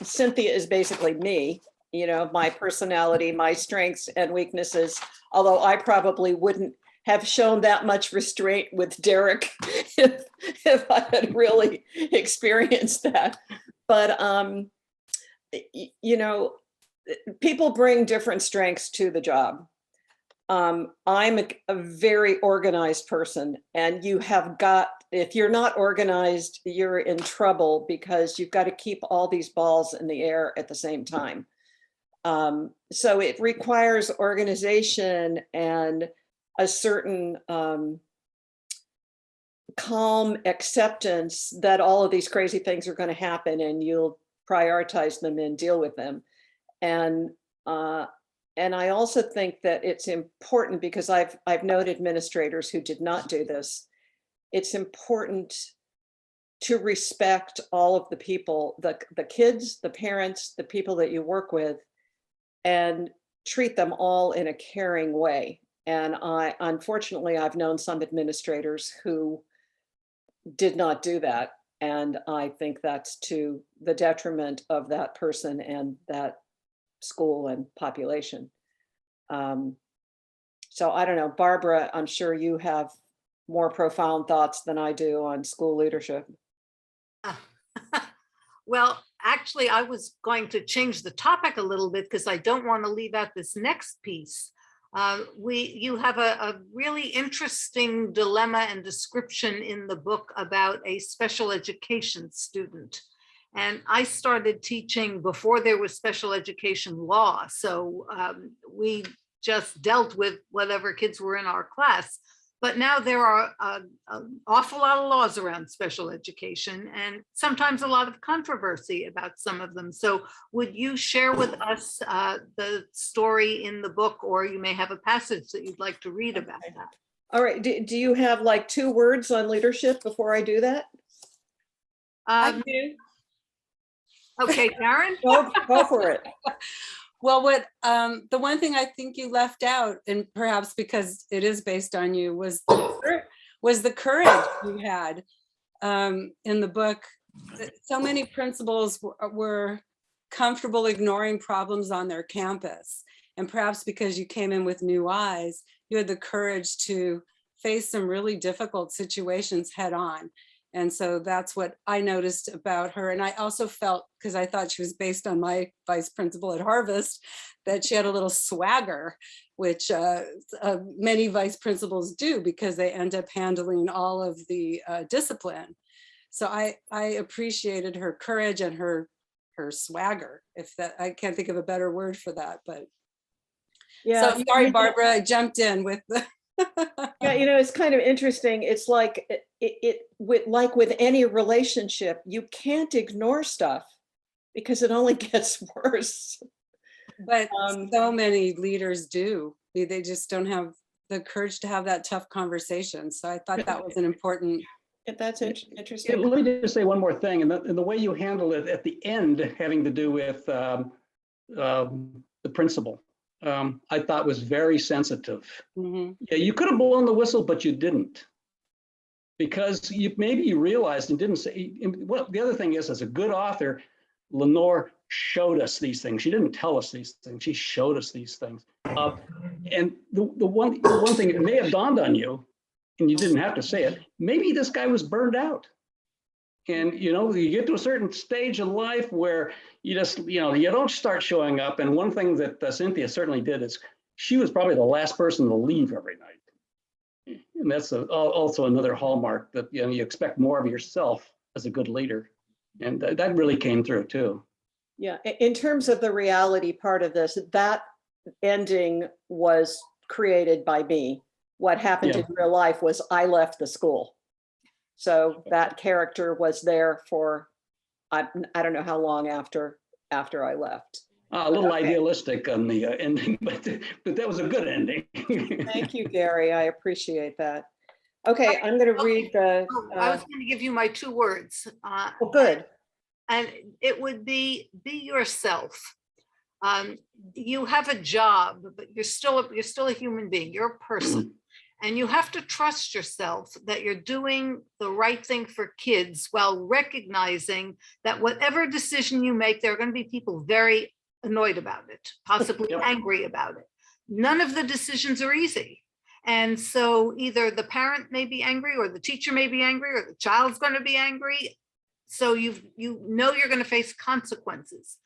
Cynthia is basically me, my personality, my strengths and weaknesses, although I probably wouldn't have shown that much restraint with Derek if I had really experienced that. But, people bring different strengths to the job. I'm a very organized person, and if you're not organized, you're in trouble because you've got to keep all these balls in the air at the same time. So it requires organization and a certain calm acceptance that all of these crazy things are going to happen, and you'll prioritize them and deal with them. And I also think that it's important because I've known administrators who did not do this. It's important to respect all of the people, the kids, the parents, the people that you work with, and treat them all in a caring way. And unfortunately, I've known some administrators who did not do that. And I think that's to the detriment of that person and that school and population. So I don't know, Barbara, I'm sure you have more profound thoughts than I do on school leadership. Well, actually, I was going to change the topic a little bit because I don't want to leave out this next piece. You have a really interesting dilemma and description in the book about a special education student. And I started teaching before there was special education law. So we just dealt with whatever kids were in our class. But now there are an awful lot of laws around special education and sometimes a lot of controversy about some of them. So would you share with us the story in the book, or you may have a passage that you'd like to read about that? All right, do you have like 2 words on leadership before I do that? I do. Okay, Karen? Go for it. Well, the one thing I think you left out, and perhaps because it is based on you, was the courage you had in the book. So many principals were comfortable ignoring problems on their campus. And perhaps because you came in with new eyes, you had the courage to face some really difficult situations head on. And so that's what I noticed about her. And I also felt, because I thought she was based on my vice principal at Harvest, that she had a little swagger, which many vice principals do because they end up handling all of the discipline. So I appreciated her courage and her swagger, I can't think of a better word for that, but yeah. So sorry, Barbara, I jumped in with the Yeah, it's kind of interesting. It's like like with any relationship, you can't ignore stuff because it only gets worse. But so many leaders do. They just don't have the courage to have that tough conversation. So I thought that was an important That's Yeah, interesting. let me just say one more thing, and the way you handle it at the end, having to do with the principal, I thought was very sensitive. Mhm. Yeah, you could have blown the whistle, but you didn't, because maybe you realized and didn't say. Well, the other thing is, as a good author, Lenore showed us these things. She didn't tell us these things. She showed us these things. And the one thing, it may have dawned on you, and you didn't have to say it, maybe this guy was burned out. And, you get to a certain stage in life where you just, you don't start showing up. And one thing that Cynthia certainly did is she was probably the last person to leave every night. And that's also another hallmark that, you expect more of yourself as a good leader. And that really came through too. Yeah, in terms of the reality part of this, that ending was created by me. What happened in real life was I left the school. So that character was there for, I don't know how long after I left. A little idealistic on the ending, but that was a good ending. Thank you, Gary. I appreciate that. Okay, I'm going to read the. I was going to give you my 2 words. Oh, good. And it would be yourself. You have a job, but you're still a human being. You're a person. And you have to trust yourself that you're doing the right thing for kids while recognizing that whatever decision you make, there are going to be people very annoyed about it, possibly angry about it. None of the decisions are easy. And so either the parent may be angry, or the teacher may be angry, or the child's going to be angry. So you're going to face consequences.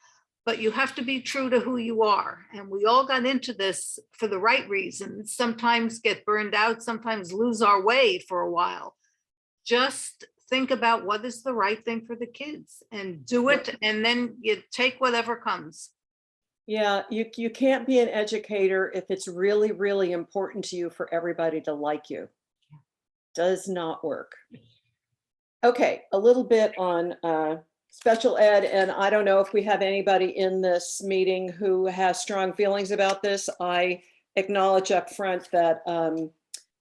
But you have to be true to who you are. And we all got into this for the right reasons, sometimes get burned out, sometimes lose our way for a while. Just think about what is the right thing for the kids and do it. And then you take whatever comes. Yeah, you can't be an educator if it's really, really important to you for everybody to like you. Does not work. Okay, a little bit on special ed, and I don't know if we have anybody in this meeting who has strong feelings about this. I acknowledge up front that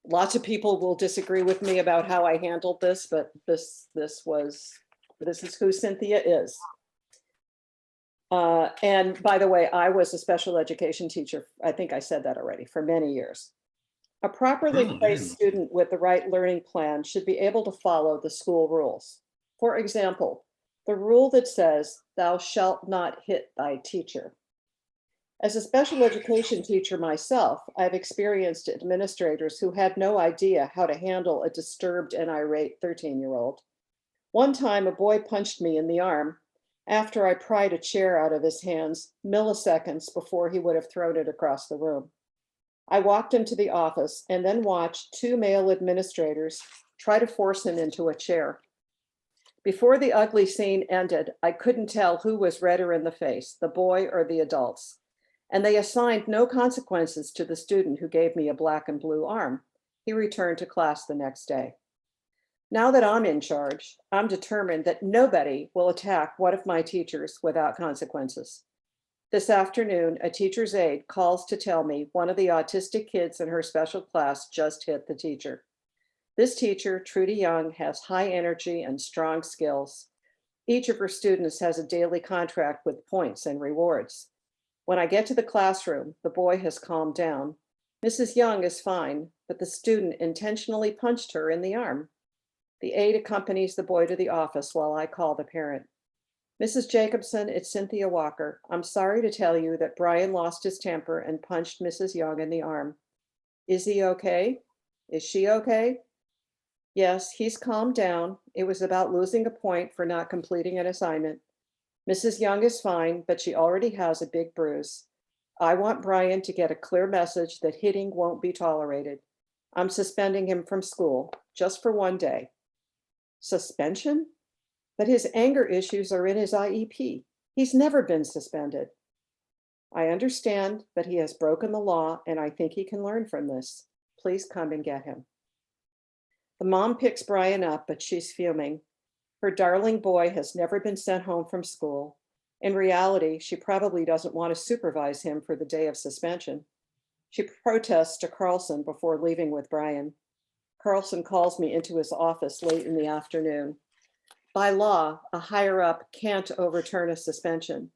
lots of people will disagree with me about how I handled this, but this is who Cynthia is. And by the way, I was a special education teacher. I think I said that already, for many years. A properly placed student with the right learning plan should be able to follow the school rules. For example, the rule that says, "Thou shalt not hit thy teacher." As a special education teacher myself, I've experienced administrators who had no idea how to handle a disturbed and irate 13-year-old. One time, a boy punched me in the arm after I pried a chair out of his hands milliseconds before he would have thrown it across the room. I walked him to the office and then watched 2 male administrators try to force him into a chair. Before the ugly scene ended, I couldn't tell who was redder in the face, the boy or the adults. And they assigned no consequences to the student who gave me a black and blue arm. He returned to class the next day. Now that I'm in charge, I'm determined that nobody will attack one of my teachers without consequences. This afternoon, a teacher's aide calls to tell me one of the autistic kids in her special class just hit the teacher. This teacher, Trudy Young, has high energy and strong skills. Each of her students has a daily contract with points and rewards. When I get to the classroom, the boy has calmed down. Mrs. Young is fine, but the student intentionally punched her in the arm. The aide accompanies the boy to the office while I call the parent. "Mrs. Jacobson, it's Cynthia Walker. I'm sorry to tell you that Brian lost his temper and punched Mrs. Young in the arm. Is he okay? Is she okay?" "Yes, he's calmed down. It was about losing a point for not completing an assignment. Mrs. Young is fine, but she already has a big bruise. I want Brian to get a clear message that hitting won't be tolerated. I'm suspending him from school, just for 1 day." Suspension? But his anger issues are in his IEP. He's never been suspended. "I understand, but he has broken the law, and I think he can learn from this. Please come and get him." The mom picks Brian up, but she's fuming. Her darling boy has never been sent home from school. In reality, she probably doesn't want to supervise him for the day of suspension. She protests to Carlson before leaving with Brian. Carlson calls me into his office late in the afternoon. By law, a higher up can't overturn a suspension.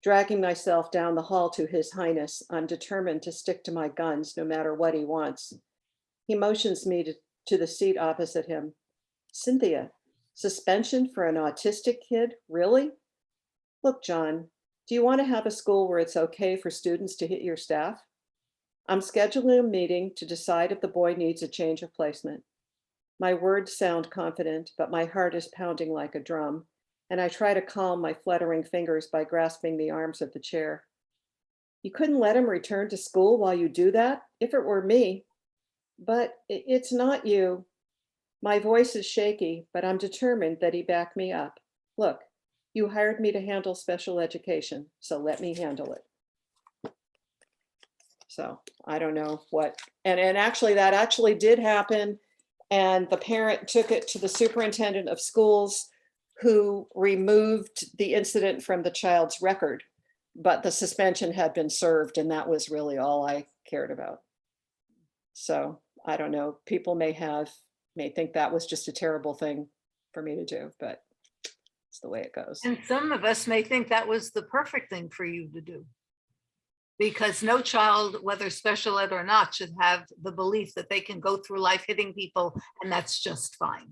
Dragging myself down the hall to His Highness, I'm determined to stick to my guns no matter what he wants. He motions me to the seat opposite him. Cynthia, suspension for an autistic kid? Really? Look, John, do you want to have a school where it's okay for students to hit your staff? I'm scheduling a meeting to decide if the boy needs a change of placement. My words sound confident, but my heart is pounding like a drum, and I try to calm my fluttering fingers by grasping the arms of the chair. You couldn't let him return to school while you do that, if it were me. But it's not you. My voice is shaky, but I'm determined that he back me up. Look, you hired me to handle special education, so let me handle it. So I don't know what, and actually that actually did happen. And the parent took it to the superintendent of schools, who removed the incident from the child's record, but the suspension had been served, and that was really all I cared about. So I don't know, people may think that was just a terrible thing for me to do, but it's the way it goes. And some of us may think that was the perfect thing for you to do. Because no child, whether special ed or not, should have the belief that they can go through life hitting people and that's just fine.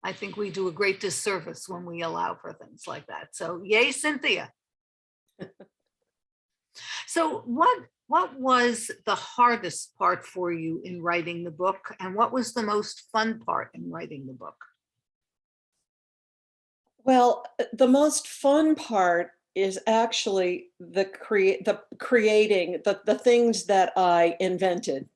I think we do a great disservice when we allow for things like that. So yay, Cynthia. So what was the hardest part for you in writing the book, and what was the most fun part in writing the book? Well, the most fun part is actually the creating the things that I invented.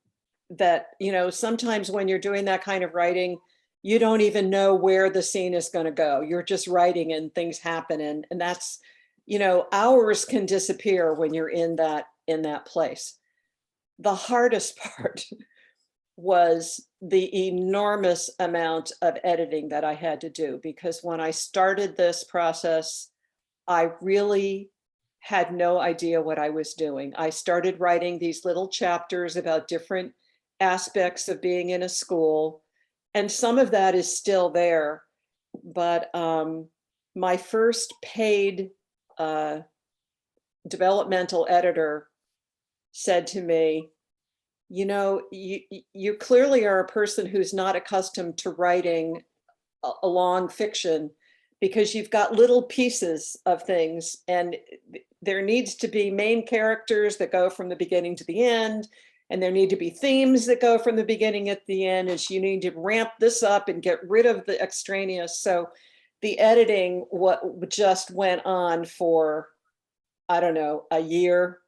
That, you know, sometimes when you're doing that kind of writing, you don't even know where the scene is going to go. You're just writing and things happen, and that's, you know, hours can disappear when you're in that place. The hardest part was the enormous amount of editing that I had to do, because when I started this process, I really had no idea what I was doing. I started writing these little chapters about different aspects of being in a school, and some of that is still there. But my first paid developmental editor said to me, you know, you clearly are a person who's not accustomed to writing a long fiction, because you've got little pieces of things, and there needs to be main characters that go from the beginning to the end, and there need to be themes that go from the beginning at the end, and you need to ramp this up and get rid of the extraneous. So the editing just went on for, I don't know, a year.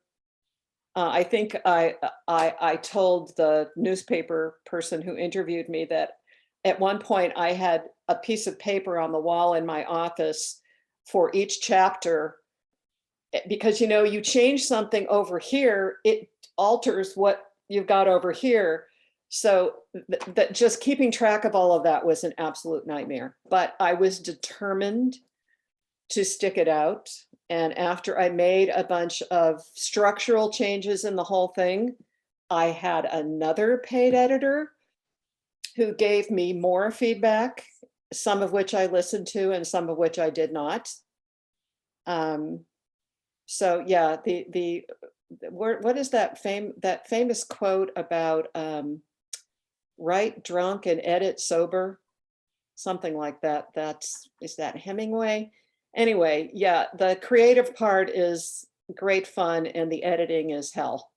I think I told the newspaper person who interviewed me that at one point I had a piece of paper on the wall in my office for each chapter, because, you know, you change something over here, it alters what you've got over here. So that just keeping track of all of that was an absolute nightmare, but I was determined to stick it out. And after I made a bunch of structural changes in the whole thing, I had another paid editor who gave me more feedback, some of which I listened to and some of which I did not. So yeah, what is that famous quote about write drunk and edit sober? Something like that. Is that Hemingway? Anyway, yeah, the creative part is great fun and the editing is hell.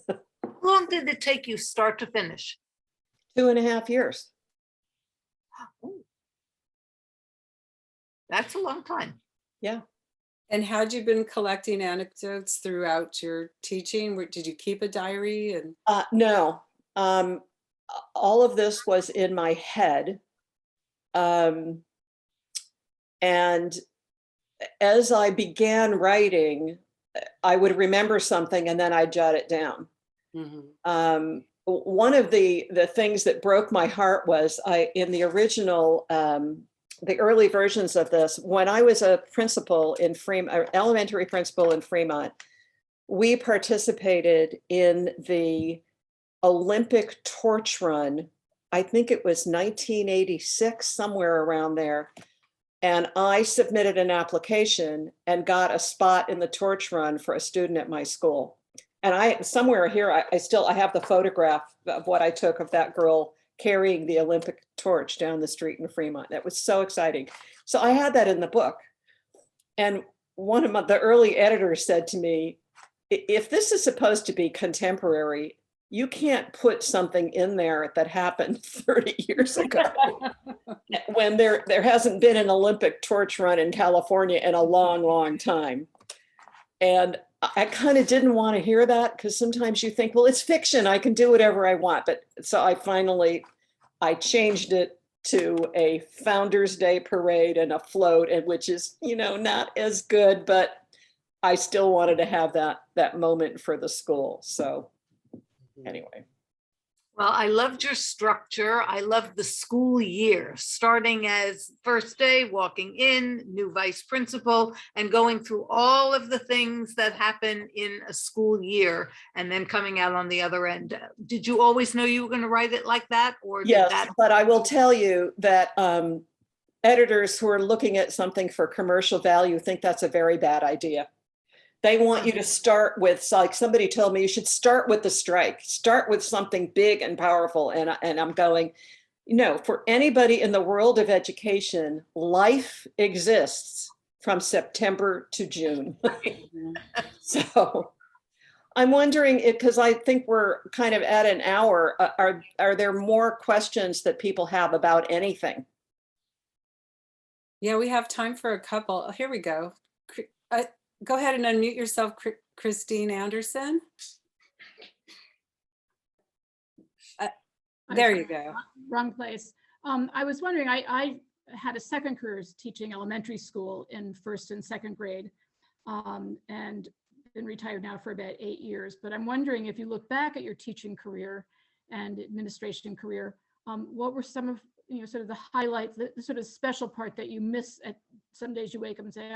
How long did it take you start to finish? 2.5 years. Oh, that's a long time. Yeah. And had you been collecting anecdotes throughout your teaching? Did you keep a diary? And no, all of this was in my head. And as I began writing, I would remember something and then I'd jot it down. Mm-hmm. One of the things that broke my heart was in the original, the early versions of this, when I was a principal in Fremont, elementary principal in Fremont, we participated in the Olympic torch run. I think it was 1986, somewhere around there. And I submitted an application and got a spot in the torch run for a student at my school. And I, somewhere here, I have the photograph of what I took of that girl carrying the Olympic torch down the street in Fremont. That was so exciting. So I had that in the book. And one of the early editors said to me, if this is supposed to be contemporary, you can't put something in there that happened 30 years ago when there hasn't been an Olympic torch run in California in a long, long time. And I kind of didn't want to hear that, because sometimes you think, well, it's fiction, I can do whatever I want. But so I changed it to a Founders Day parade and a float, and which is, not as good, but I still wanted to have that moment for the school. So anyway. Well, I loved your structure. I loved the school year, starting as first day, walking in, new vice principal, and going through all of the things that happen in a school year, and then coming out on the other end. Did you always know you were going to write it like that? Or yes, but I will tell you that editors who are looking at something for commercial value think that's a very bad idea. They want you to start with, like somebody told me, you should start with the strike, start with something big and powerful. And I'm going, for anybody in the world of education, life exists from September to June. So I'm wondering, because I think we're kind of at an hour, are there more questions that people have about anything? Yeah, we have time for a couple. Here we go. Go ahead and unmute yourself, Christine Anderson. There you go. Wrong place. I was wondering, I had a second career teaching elementary school in first and second grade, and been retired now for about 8 years. But I'm wondering, if you look back at your teaching career and administration career, what were some of, sort of the highlights, the sort of special part that you miss? At some days you wake up and say,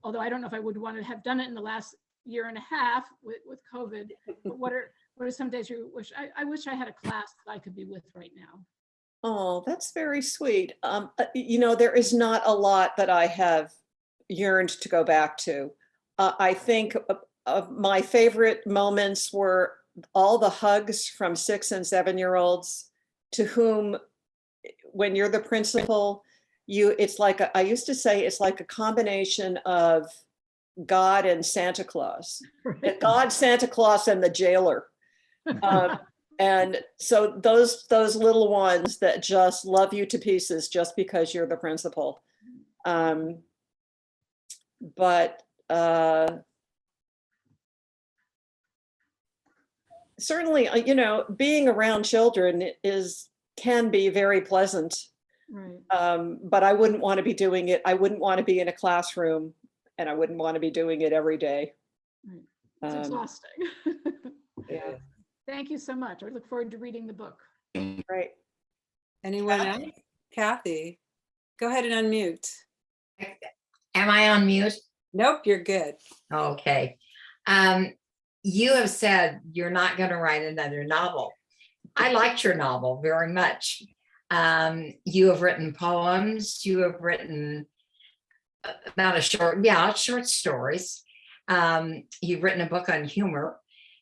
although I don't know if I would want to have done it in the last year and a half with COVID, but what are some days you wish, I wish I had a class that I could be with right now? Oh, that's very sweet. There is not a lot that I have yearned to go back to. I think of my favorite moments were all the hugs from 6 and 7-year-olds to whom, when you're the principal, it's like, I used to say, it's like a combination of God and Santa Claus. Right. God, Santa Claus, and the jailer. And so those little ones that just love you to pieces just because you're the principal. But certainly, being around children can be very pleasant. Right. But I wouldn't want to be doing it. I wouldn't want to be in a classroom, and I wouldn't want to be doing it every day. Right. It's exhausting. Yeah. Thank you so much. I look forward to reading the book. Right. Anyone else? Kathy, go ahead and unmute. Am I on mute? Nope, you're good. Okay. You have said you're not going to write another novel. I liked your novel very much. You have written poems, you have written about short stories. You've written a book on humor.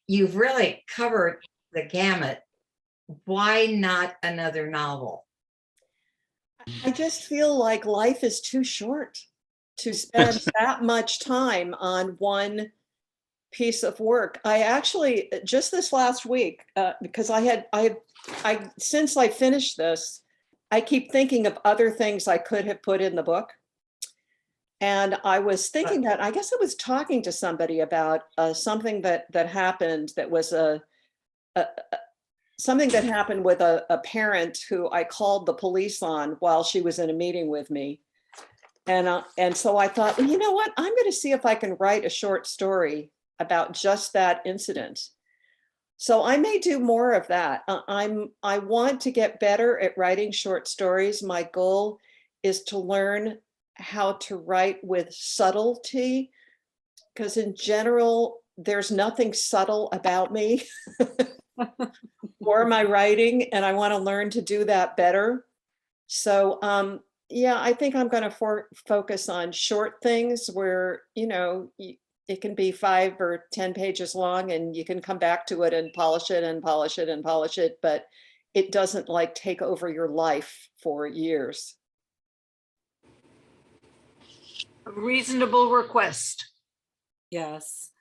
You've really covered the gamut. Why not another novel? I just feel like life is too short to spend that much time on one piece of work. I actually, just this last week, because since I finished this, I keep thinking of other things I could have put in the book. And I was thinking that, I guess I was talking to somebody about something that happened that was something that happened with a parent who I called the police on while she was in a meeting with me. And so I thought, well, you know what, I'm going to see if I can write a short story about just that incident. So I may do more of that. I want to get better at writing short stories. My goal is to learn how to write with subtlety, because in general, there's nothing subtle about me. for my writing, and I want to learn to do that better. So yeah, I think I'm going to focus on short things where, it can be 5 or 10 pages long, and you can come back to it and polish it and polish it and polish it, but it doesn't like take over your life for years. A reasonable request. Yes.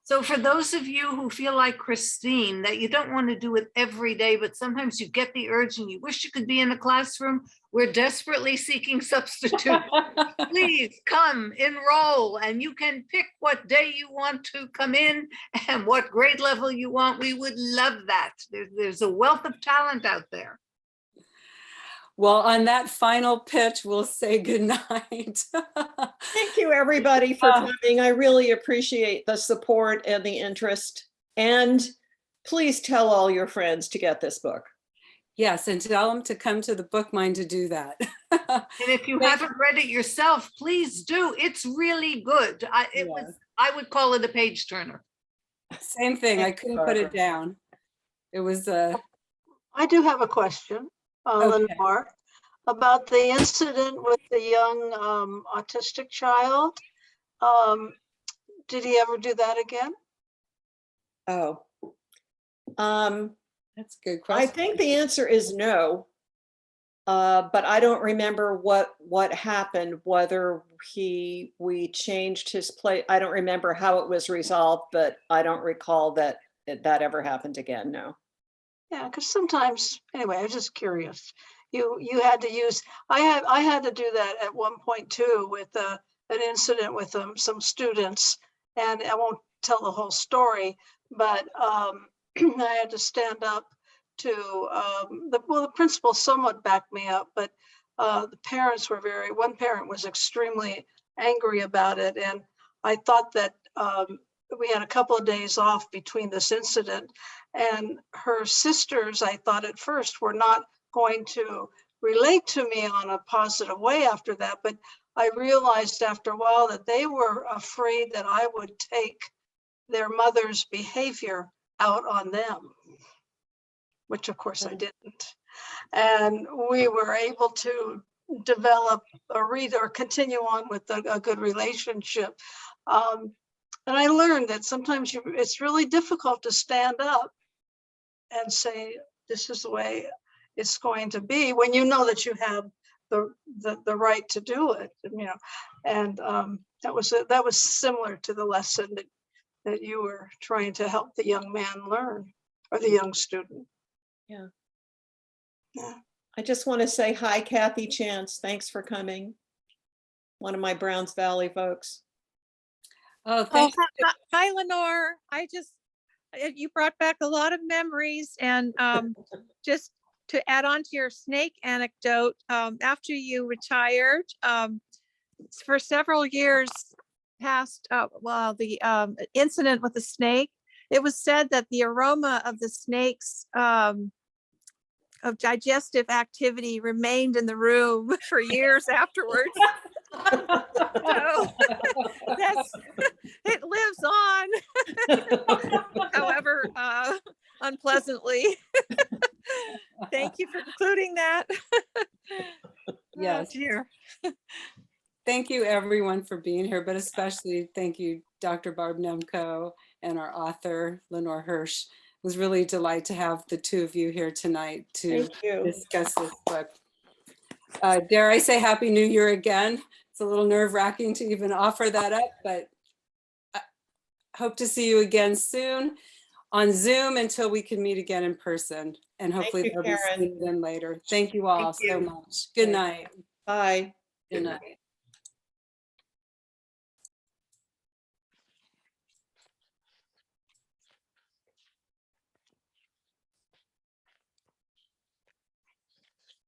So for those of you who feel like Christine, that you don't want to do it every day, but sometimes you get the urge and you wish you could be in a classroom, we're desperately seeking substitutes. Please come enroll, and you can pick what day you want to come in and what grade level you want. We would love that. There's a wealth of talent out there. Well, on that final pitch, we'll say goodnight. Thank you, everybody, for coming. I really appreciate the support and the interest. And please tell all your friends to get this book. Yes, and tell them to come to the Bookmine to do that. And if you haven't read it yourself, please do. It's really good. I would call it a page turner. Same thing. I couldn't put it down. It was I do have a question, Okay. Lenore, about the incident with the young autistic child. Did he ever do that again? Oh, that's a good question. I think the answer is no. But I don't remember what happened, whether we changed his place. I don't remember how it was resolved, but I don't recall that ever happened again. No. Yeah, because sometimes, anyway, I was just curious. You had to use, I had to do that at one point too, with an incident with some students, and I won't tell the whole story, but I had to stand up to the principal somewhat backed me up, but the parents were one parent was extremely angry about it, and I thought that we had a couple of days off between this incident, and her sisters, I thought at first, were not going to relate to me on a positive way after that, but I realized after a while that they were afraid that I would take their mother's behavior out on them, which of course I didn't. And we were able to develop or continue on with a good relationship. And I learned that sometimes it's really difficult to stand up and say, this is the way it's going to be, when you know that you have the right to do it, and that was similar to the lesson that you were trying to help the young man learn, or the young student. Yeah. I just want to say hi, Kathy Chance. Thanks for coming. One of my Browns Valley folks. Oh, thank you. Hi, Lenore. You brought back a lot of memories, and just to add on to your snake anecdote, after you retired, for several years past, the incident with the snake, it was said that the aroma of the snake's of digestive activity remained in the room for years afterwards. So it lives on, however unpleasantly. Thank you for including that. Yes. Oh, dear. Thank you everyone for being here, but especially thank you, Dr. Barb Nemko, and our author, Lenore Hirsch. It was really a delight to have the two of you here tonight to discuss this book. Dare I say Happy New Year again? It's a little nerve-wracking to even offer that up, but I hope to see you again soon on Zoom until we can meet again in person. And hopefully there'll be then later. Thank you all so much. Good night. Bye. Good night.